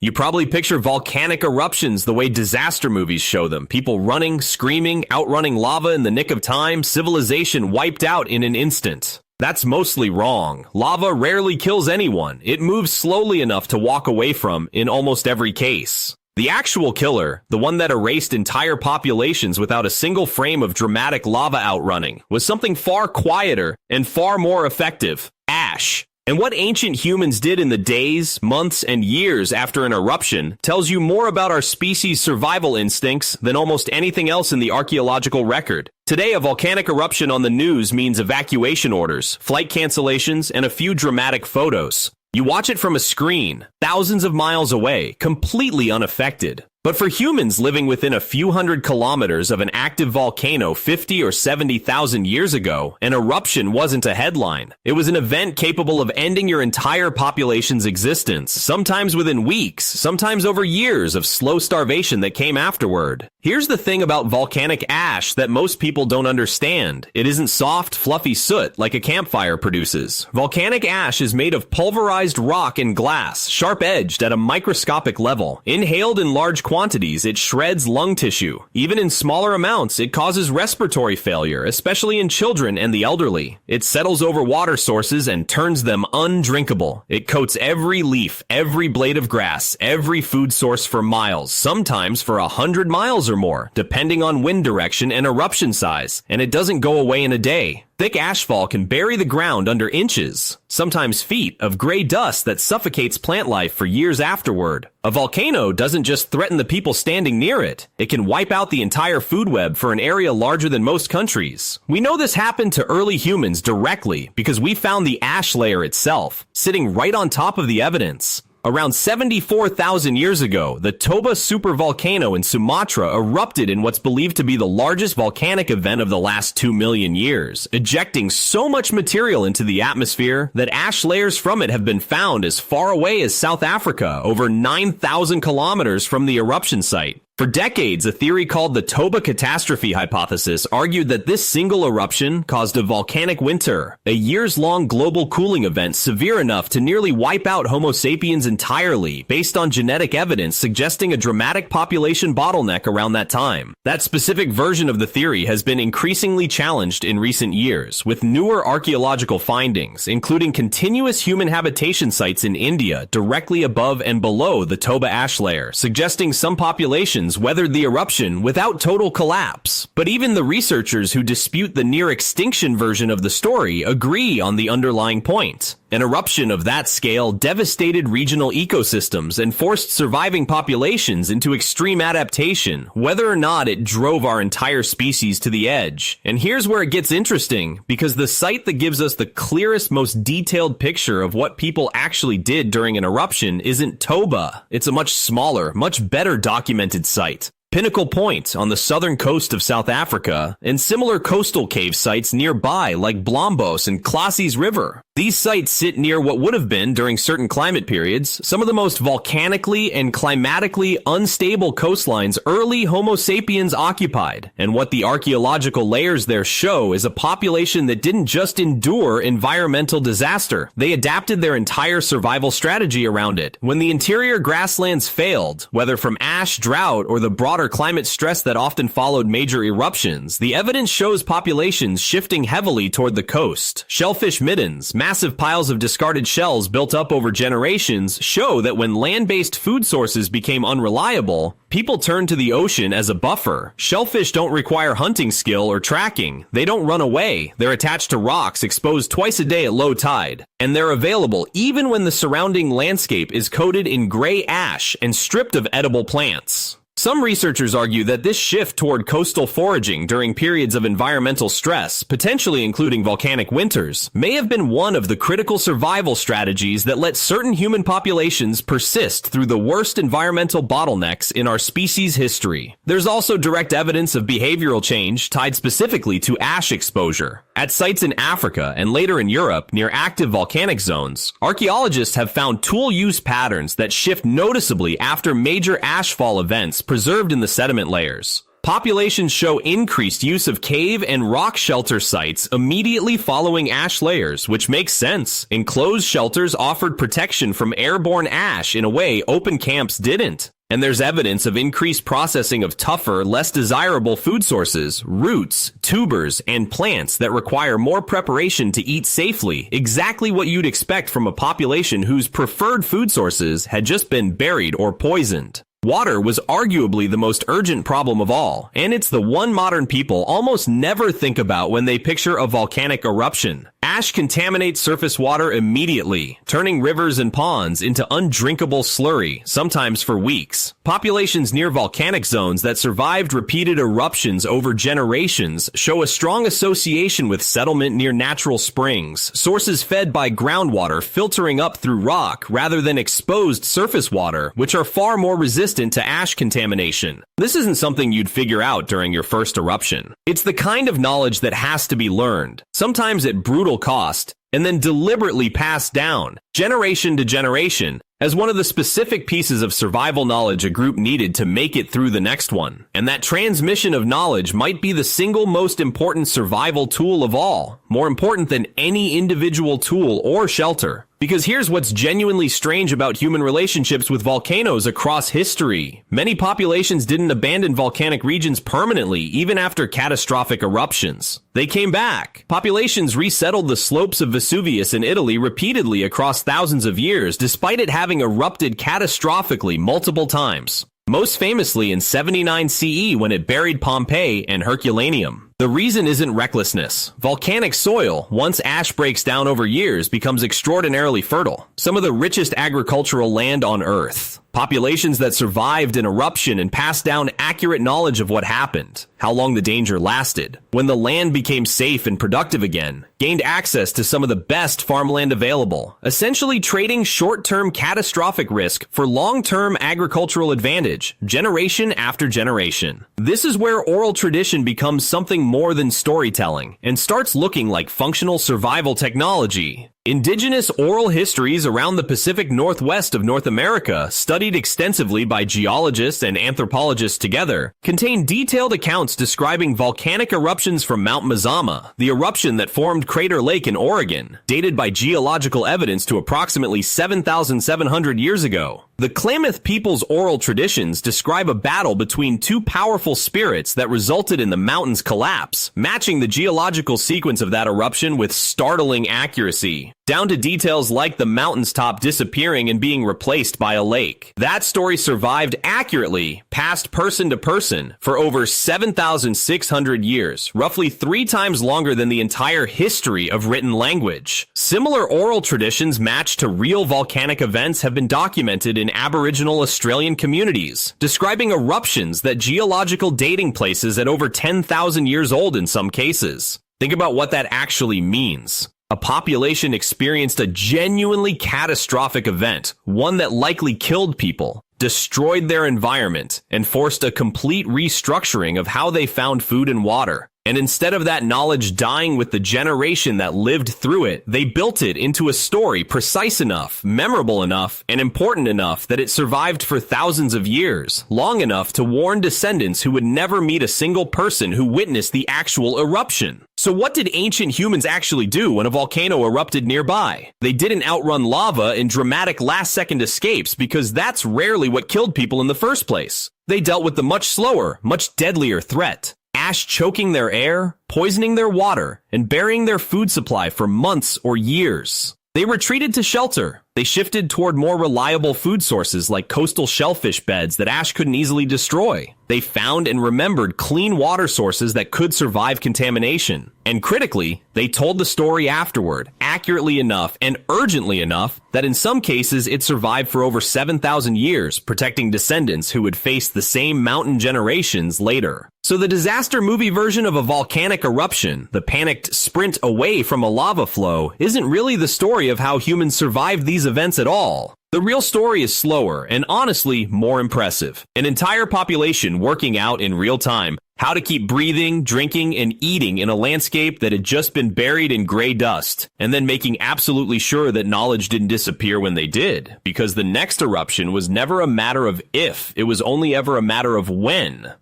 You probably picture volcanic eruptions the way disaster movies show them. People running, screaming, outrunning lava in the nick of time, civilization wiped out in an instant. That's mostly wrong. Lava rarely kills anyone. It moves slowly enough to walk away from in almost every case. The actual killer, the one that erased entire populations without a single frame of dramatic lava outrunning, was something far quieter and far more effective: ash. And what ancient humans did in the days, months, and years after an eruption tells you more about our species' survival instincts than almost anything else in the archaeological record. Today, a volcanic eruption on the news means evacuation orders, flight cancellations, and a few dramatic photos. You watch it from a screen, thousands of miles away, completely unaffected. But for humans living within a few hundred kilometers of an active volcano 50 or 70,000 years ago, an eruption wasn't a headline. It was an event capable of ending your entire population's existence, sometimes within weeks, sometimes over years of slow starvation that came afterward. Here's the thing about volcanic ash that most people don't understand. It isn't soft, fluffy soot like a campfire produces. Volcanic ash is made of pulverized rock and glass, sharp-edged at a microscopic level. Inhaled in large quantities, it shreds lung tissue. Even in smaller amounts, it causes respiratory failure, especially in children and the elderly. It settles over water sources and turns them undrinkable. It coats every leaf, every blade of grass, every food source for miles, sometimes for 100 miles or more, depending on wind direction and eruption size, and it doesn't go away in a day. Thick ashfall can bury the ground under inches, sometimes feet, of gray dust that suffocates plant life for years afterward. A volcano doesn't just threaten the people standing near it. It can wipe out the entire food web for an area larger than most countries. We know this happened to early humans directly because we found the ash layer itself, sitting right on top of the evidence. Around 74,000 years ago, the Toba supervolcano in Sumatra erupted in what's believed to be the largest volcanic event of the last 2 million years, ejecting so much material into the atmosphere that ash layers from it have been found as far away as South Africa, over 9,000 kilometers from the eruption site. For decades, a theory called the Toba catastrophe hypothesis argued that this single eruption caused a volcanic winter, a years-long global cooling event severe enough to nearly wipe out Homo sapiens entirely, based on genetic evidence suggesting a dramatic population bottleneck around that time. That specific version of the theory has been increasingly challenged in recent years, with newer archaeological findings, including continuous human habitation sites in India directly above and below the Toba ash layer, suggesting some populations weathered the eruption without total collapse. But even the researchers who dispute the near-extinction version of the story agree on the underlying point. An eruption of that scale devastated regional ecosystems and forced surviving populations into extreme adaptation, whether or not it drove our entire species to the edge. And here's where it gets interesting, because the site that gives us the clearest, most detailed picture of what people actually did during an eruption isn't Toba. It's a much smaller, much better documented site. Pinnacle Point on the southern coast of South Africa, and similar coastal cave sites nearby like Blombos and Klassies River. These sites sit near what would have been, during certain climate periods, some of the most volcanically and climatically unstable coastlines early Homo sapiens occupied. And what the archaeological layers there show is a population that didn't just endure environmental disaster. They adapted their entire survival strategy around it. When the interior grasslands failed, whether from ash, drought, or the broader climate stress that often followed major eruptions, the evidence shows populations shifting heavily toward the coast. Shellfish middens, massive piles of discarded shells built up over generations, show that when land-based food sources became unreliable, people turned to the ocean as a buffer. Shellfish don't require hunting skill or tracking. They don't run away. They're attached to rocks exposed twice a day at low tide. And they're available even when the surrounding landscape is coated in gray ash and stripped of edible plants. Some researchers argue that this shift toward coastal foraging during periods of environmental stress, potentially including volcanic winters, may have been one of the critical survival strategies that let certain human populations persist through the worst environmental bottlenecks in our species' history. There's also direct evidence of behavioral change tied specifically to ash exposure. At sites in Africa and later in Europe near active volcanic zones, archaeologists have found tool use patterns that shift noticeably after major ashfall events preserved in the sediment layers. Populations show increased use of cave and rock shelter sites immediately following ash layers, which makes sense. Enclosed shelters offered protection from airborne ash in a way open camps didn't. And there's evidence of increased processing of tougher, less desirable food sources, roots, tubers, and plants that require more preparation to eat safely, exactly what you'd expect from a population whose preferred food sources had just been buried or poisoned. Water was arguably the most urgent problem of all, and it's the one modern people almost never think about when they picture a volcanic eruption. Ash contaminates surface water immediately, turning rivers and ponds into undrinkable slurry, sometimes for weeks. Populations near volcanic zones that survived repeated eruptions over generations show a strong association with settlement near natural springs, sources fed by groundwater filtering up through rock rather than exposed surface water, which are far more resistant to ash contamination. This isn't something you'd figure out during your first eruption. It's the kind of knowledge that has to be learned, sometimes at brutal cost, and then deliberately passed down, generation to generation, as one of the specific pieces of survival knowledge a group needed to make it through the next one. And that transmission of knowledge might be the single most important survival tool of all, more important than any individual tool or shelter. Because here's what's genuinely strange about human relationships with volcanoes across history. Many populations didn't abandon volcanic regions permanently, even after catastrophic eruptions. They came back. Populations resettled the slopes of Vesuvius in Italy repeatedly across thousands of years, despite it having erupted catastrophically multiple times. Most famously in 79 CE when it buried Pompeii and Herculaneum. The reason isn't recklessness. Volcanic soil, once ash breaks down over years, becomes extraordinarily fertile. Some of the richest agricultural land on Earth. Populations that survived an eruption and passed down accurate knowledge of what happened, how long the danger lasted. When the land became safe and productive again, gained access to some of the best farmland available, essentially trading short-term catastrophic risk for long-term agricultural advantage, generation after generation. This is where oral tradition becomes something more than storytelling and starts looking like functional survival technology. Indigenous oral histories around the Pacific Northwest of North America, studied extensively by geologists and anthropologists together, contain detailed accounts describing volcanic eruptions from Mount Mazama, the eruption that formed Crater Lake in Oregon, dated by geological evidence to approximately 7,700 years ago. The Klamath people's oral traditions describe a battle between two powerful spirits that resulted in the mountain's collapse, matching the geological sequence of that eruption with startling accuracy, down to details like the mountain's top disappearing and being replaced by a lake. That story survived accurately, passed person to person, for over 7,600 years, roughly 3 times longer than the entire history of written language. Similar oral traditions matched to real volcanic events have been documented in Aboriginal Australian communities, describing eruptions that geological dating places at over 10,000 years old in some cases. Think about what that actually means. A population experienced a genuinely catastrophic event, one that likely killed people, destroyed their environment, and forced a complete restructuring of how they found food and water. And instead of that knowledge dying with the generation that lived through it, they built it into a story precise enough, memorable enough, and important enough that it survived for thousands of years, long enough to warn descendants who would never meet a single person who witnessed the actual eruption. So what did ancient humans actually do when a volcano erupted nearby? They didn't outrun lava in dramatic last-second escapes because that's rarely what killed people in the first place. They dealt with the much slower, much deadlier threat. Ash choking their air, poisoning their water, and burying their food supply for months or years. They retreated to shelter. They shifted toward more reliable food sources like coastal shellfish beds that ash couldn't easily destroy. They found and remembered clean water sources that could survive contamination. And critically, they told the story afterward, accurately enough and urgently enough that in some cases it survived for over 7,000 years, protecting descendants who would face the same mountain generations later. So the disaster movie version of a volcanic eruption, the panicked sprint away from a lava flow, isn't really the story of how humans survived these events at all. The real story is slower and honestly more impressive. An entire population working out in real time how to keep breathing, drinking, and eating in a landscape that had just been buried in gray dust, and then making absolutely sure that knowledge didn't disappear when they did, because the next eruption was never a matter of if, it was only ever a matter of when.